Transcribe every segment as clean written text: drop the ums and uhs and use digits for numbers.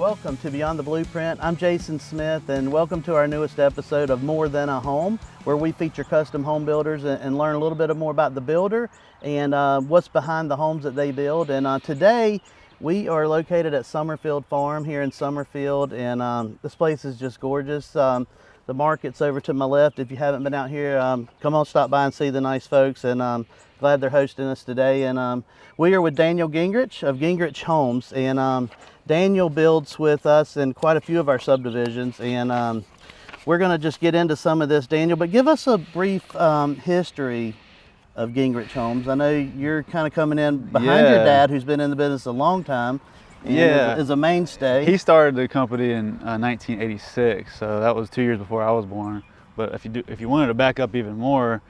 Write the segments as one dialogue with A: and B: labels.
A: Welcome to Beyond the Blueprint. I'm Jason Smith, and welcome to our newest episode of More Than a Home, where we feature custom home builders and learn a little bit more about the builder and what's behind the homes that they build. And today we are located at Summerfield Farm here in Summerfield, and this place is just gorgeous. The market's over to my left. If you haven't been out here, come on, stop by and see the nice folks, and glad they're hosting us today. And we are with Daniel Gingerich of Gingerich Homes, and Daniel builds with us in quite a few of our subdivisions, and we're going to just get into some of this, Daniel, but give us a brief history of Gingerich Homes. I know you're kind of coming in behind your dad, who's been in the business a long time and is a mainstay.
B: He started the company in 1986, so that was 2 years before I was born. But if you wanted to back up even more,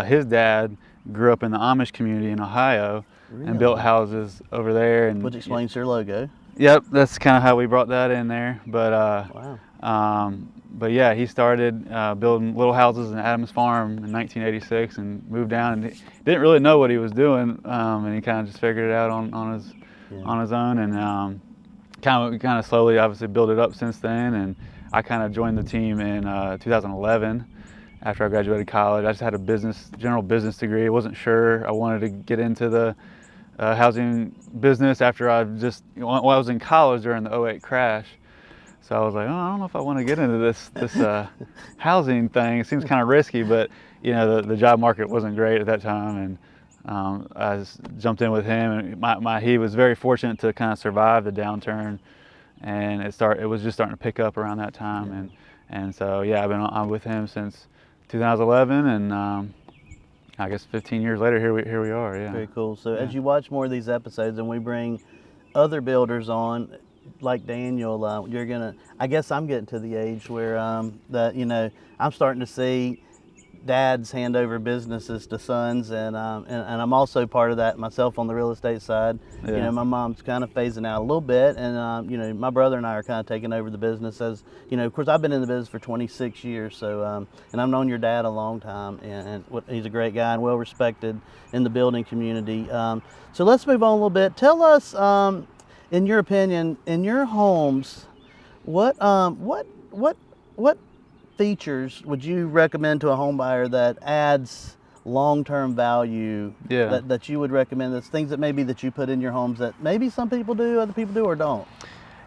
B: his dad grew up in the Amish community in Ohio and built houses over there. And
A: which explains your logo.
B: Yep, that's kind of how we brought that in there. But
A: Wow.
B: but yeah, he started building little houses in Adams Farm in 1986 and moved down, and he didn't really know what he was doing, and he kind of just figured it out on his own, and kind of slowly, obviously, built it up since then. And I kind of joined the team in 2011 after I graduated college. I just had a general business degree. I wasn't sure I wanted to get into the housing business after I was in college during the '08 crash. So I was like, oh, I don't know if I want to get into this housing thing. It seems kind of risky, but the job market wasn't great at that time, and I just jumped in with him. And he was very fortunate to kind of survive the downturn, and it was just starting to pick up around that time. And so yeah, I'm with him since 2011, and I guess 15 years later, here we are. Yeah.
A: Very cool. So as you watch more of these episodes and we bring other builders on, like Daniel, I guess I'm getting to the age where I'm starting to see dads hand over businesses to sons, and I'm also part of that myself on the real estate side.
B: Yeah.
A: My mom's kind of phasing out a little bit, and my brother and I are kind of taking over the business. As of course, I've been in the business for 26 years, so and I've known your dad a long time, and he's a great guy and well respected in the building community. So let's move on a little bit. Tell us, in your opinion, in your homes, what features would you recommend to a home buyer that adds long-term value, that you would recommend? That's things that you put in your homes that maybe some people do, other people do, or don't?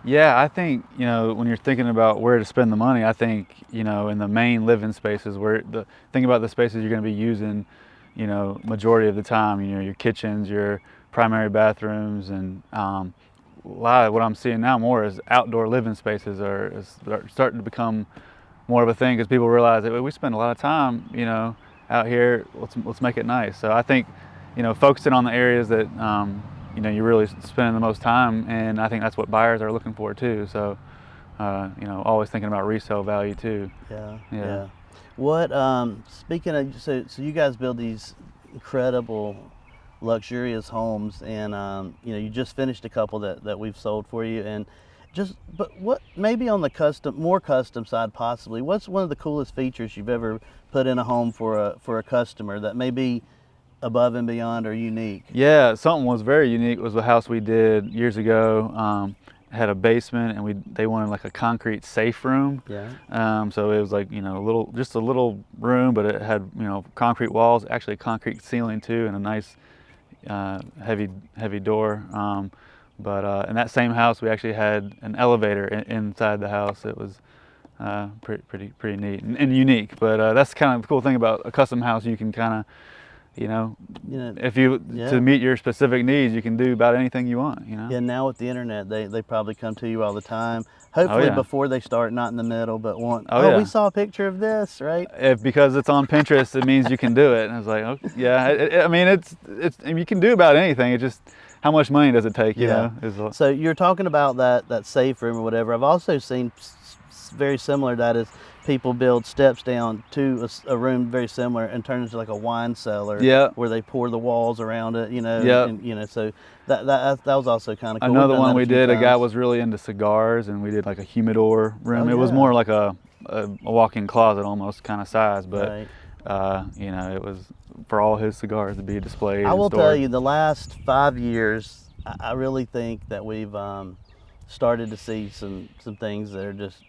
B: Yeah, I think, when you're thinking about where to spend the money, I think, in the main living spaces, think about the spaces you're going to be using, majority of the time, your kitchens, your primary bathrooms, and a lot of what I'm seeing now more is outdoor living spaces are starting to become more of a thing, because people realize that we spend a lot of time, out here. Let's make it nice. So I think, focusing on the areas that you're really spending the most time, and I think that's what buyers are looking for too. So always thinking about resale value too.
A: Yeah. What speaking of, so you guys build these incredible luxurious homes, and you just finished a couple that we've sold for you, and but what maybe on the more custom side possibly, what's one of the coolest features you've ever put in a home for a customer that may be above and beyond or unique?
B: Yeah, something was very unique was the house we did years ago. Had a basement, and they wanted like a concrete safe room.
A: Yeah.
B: So it was like just a little room, but it had concrete walls, actually a concrete ceiling too, and a nice heavy door. But in that same house, we actually had an elevator inside the house. It was pretty neat and unique. But that's kind of the cool thing about a custom house. You can kind of, to meet your specific needs, you can do about anything you want.
A: Yeah. Now with the internet, they probably come to you all the time. Hopefully before they start, not in the middle, but we saw a picture of this, right?
B: Because it's on Pinterest, it means you can do it. And I was like, okay, yeah. I mean, you can do about anything. It just, how much money does it take? So
A: you're talking about that safe room or whatever. I've also seen very similar to that is people build steps down to a room very similar and turn it into like a wine cellar. Where they pour the walls around it. So that was also kind of cool.
B: Another one we did, a guy was really into cigars, and we did like a humidor room. It was more like a walk-in closet almost kind of size, but
A: right.
B: It was for all his cigars to be displayed.
A: I will tell you, the last 5 years, I really think that we've started to see some things that are just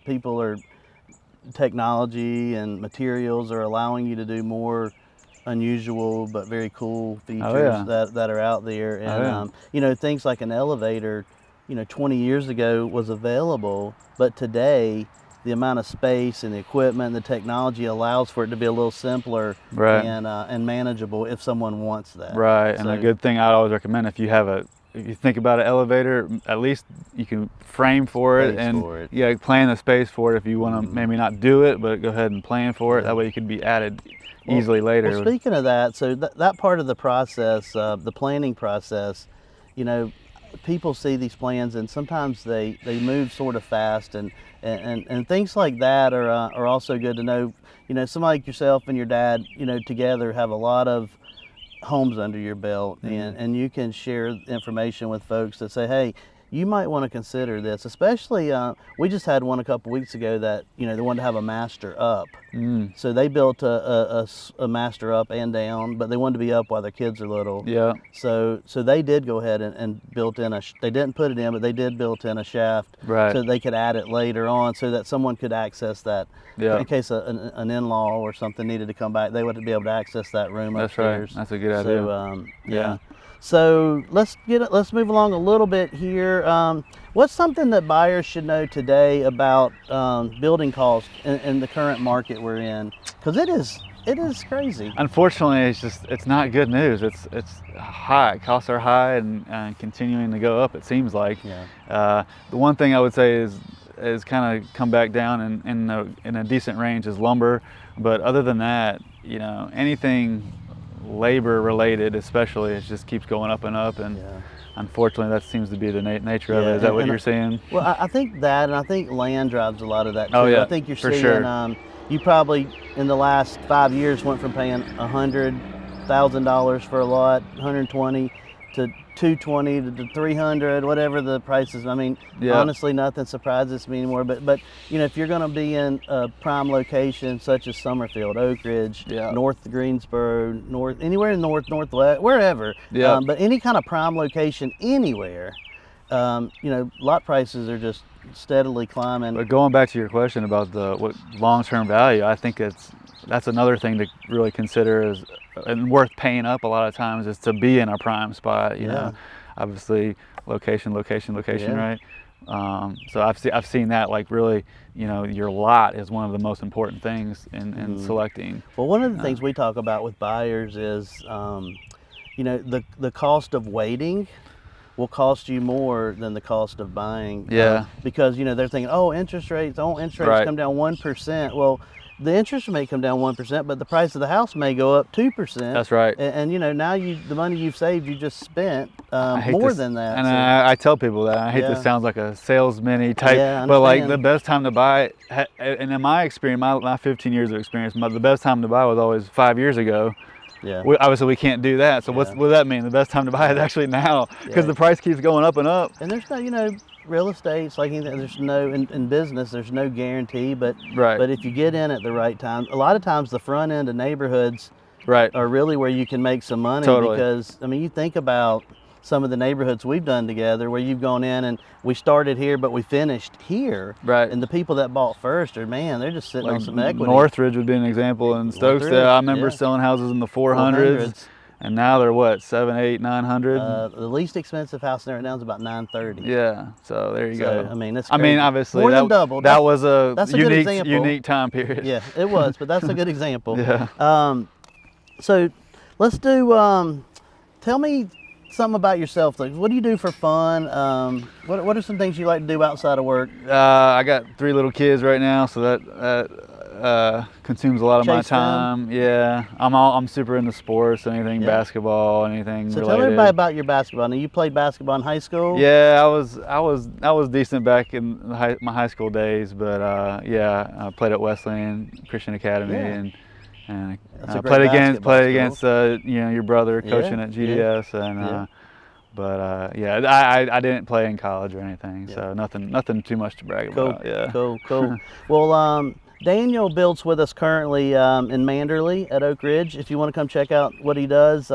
A: technology and materials are allowing you to do more unusual but very cool features that are out there. And you know, things like an elevator, you know, 20 years ago was available, but today the amount of space and the equipment and the technology allows for it to be a little simpler and manageable if someone wants that.
B: Right. And a good thing I always recommend, if you think about an elevator, at least you can frame for it and plan the space for it if you want to maybe not do it, but go ahead and plan for it. That way it could be added easily later.
A: Well, speaking of that, so that part of the process, the planning process, you know, people see these plans and sometimes they move sort of fast, and things like that are also good to know. You know, somebody like yourself and your dad, you know, together have a lot of homes under your belt, and you can share information with folks that say, hey, you might want to consider this. Especially, we just had one a couple weeks ago that, you know, they wanted to have a master up. So they built a master up and down, but they wanted to be up while their kids are little.
B: Yeah.
A: So they did go ahead and built in they didn't put it in, but they did built in a shaft, so they could add it later on, so that someone could access that. In case an in-law or something needed to come back, they would be able to access that room upstairs.
B: That's a good idea.
A: So yeah. So let's move along a little bit here. What's something that buyers should know today about building costs in the current market we're in? Because it is crazy.
B: Unfortunately, it's not good news. It's high. Costs are high and continuing to go up, it seems like. The one thing I would say is kind of come back down in a decent range is lumber. But other than that, you know, anything labor related especially, it just keeps going up and up, and unfortunately that seems to be the nature of it. Is that what you're seeing?
A: Well, I think that, and I think land drives a lot of that too.
B: Oh yeah,
A: I think you're seeing you probably in the last 5 years went from paying $100,000 for a lot, 120 to 220 to 300, whatever the prices. I mean, honestly, nothing surprises me anymore. But you know, if you're going to be in a prime location such as Summerfield, Oak Ridge, North Greensboro, anywhere in northwest, wherever. But any kind of prime location anywhere, you know, lot prices are just steadily climbing.
B: But going back to your question about what long-term value, I think that's another thing to really consider and worth paying up a lot of times, is to be in a prime spot. You know, obviously location, right? So I've seen that, like, really, you know, your lot is one of the most important things in selecting.
A: Well, one of the things we talk about with buyers is, you know, the cost of waiting will cost you more than the cost of buying. Because, you know, they're thinking, interest rates come down 1%. Well, the interest may come down 1%, but the price of the house may go up 2%.
B: That's right.
A: And you know, now the money you've saved, you just spent more than that.
B: And I tell people that. I hate this sounds like a salesman-y type, but like the best time to buy, and in my experience, my 15 years of experience, the best time to buy was always 5 years ago. Obviously we can't do that. So what does that mean? The best time to buy is actually now, because the price keeps going up and up.
A: And there's no, you know, real estate's like anything. There's no in business. There's no guarantee, but if you get in at the right time, a lot of times the front end of neighborhoods are really where you can make some money. Because I mean, you think about some of the neighborhoods we've done together, where you've gone in and we started here, but we finished here. And the people that bought first are, man, they're just sitting on some equity.
B: Northridge would be an example in Stokesdale. I remember selling houses in the 400s. And now they're what, 700, 800, 900?
A: The least expensive house there right now is about 930.
B: Yeah, so there you go.
A: I mean, that's
B: crazy. I mean, obviously
A: more than double.
B: That was a
A: unique
B: unique time period.
A: Yeah, it was, but that's a good example. So let's do. Tell me something about yourself. Like, what do you do for fun? What are some things you like to do outside of work?
B: I got 3 little kids right now, so that consumes a lot of my time. I'm super into sports, anything basketball, anything related.
A: Tell everybody about your basketball. Now, you played basketball in high school?
B: Yeah, I was decent back in my high school days, but I played at Wesleyan Christian Academy, and played against you know, your brother coaching at GDS, and but I didn't play in college or anything, so nothing too much to brag about.
A: Cool. Well, Daniel builds with us currently in Manderley at Oak Ridge. If you want to come check out what he does,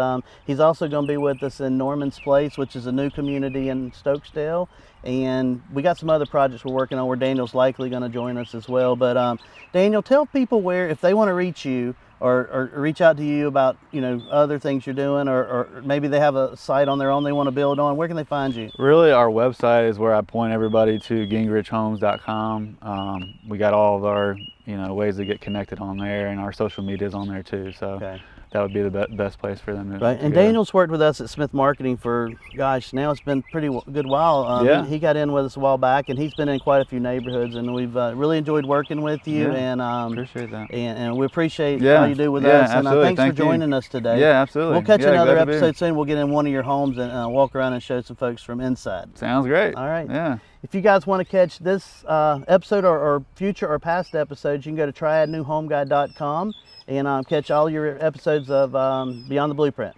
A: he's also going to be with us in Norman's Place, which is a new community in Stokesdale. And we got some other projects we're working on where Daniel's likely going to join us as well. But Daniel, tell people where, if they want to reach you or reach out to you about, you know, other things you're doing, or maybe they have a site on their own they want to build on, where can they find you?
B: Really, our website is where I point everybody to, gingerichhomes.com. We got all of our, you know, ways to get connected on there, and our social media is on there too. So
A: Okay.
B: that would be the best place for them to
A: Right,
B: to
A: and
B: go.
A: Daniel's worked with us at Smith Marketing for, gosh, now it's been pretty good while.
B: Yeah.
A: He got in with us a while back, and he's been in quite a few neighborhoods, and we've really enjoyed working with you.
B: Yeah,
A: And
B: appreciate that.
A: and we appreciate
B: Yeah,
A: all you do with
B: yeah,
A: us. And
B: absolutely.
A: thanks
B: Thank
A: for
B: you.
A: joining us today.
B: Yeah, absolutely.
A: We'll catch
B: Yeah,
A: another
B: glad to be here.
A: episode soon. We'll get in one of your homes and walk around and show some folks from inside.
B: Sounds great.
A: All right.
B: Yeah.
A: If you guys want to catch this episode or future or past episodes, you can go to triadnewhomeguide.com and catch all your episodes of Beyond the Blueprint.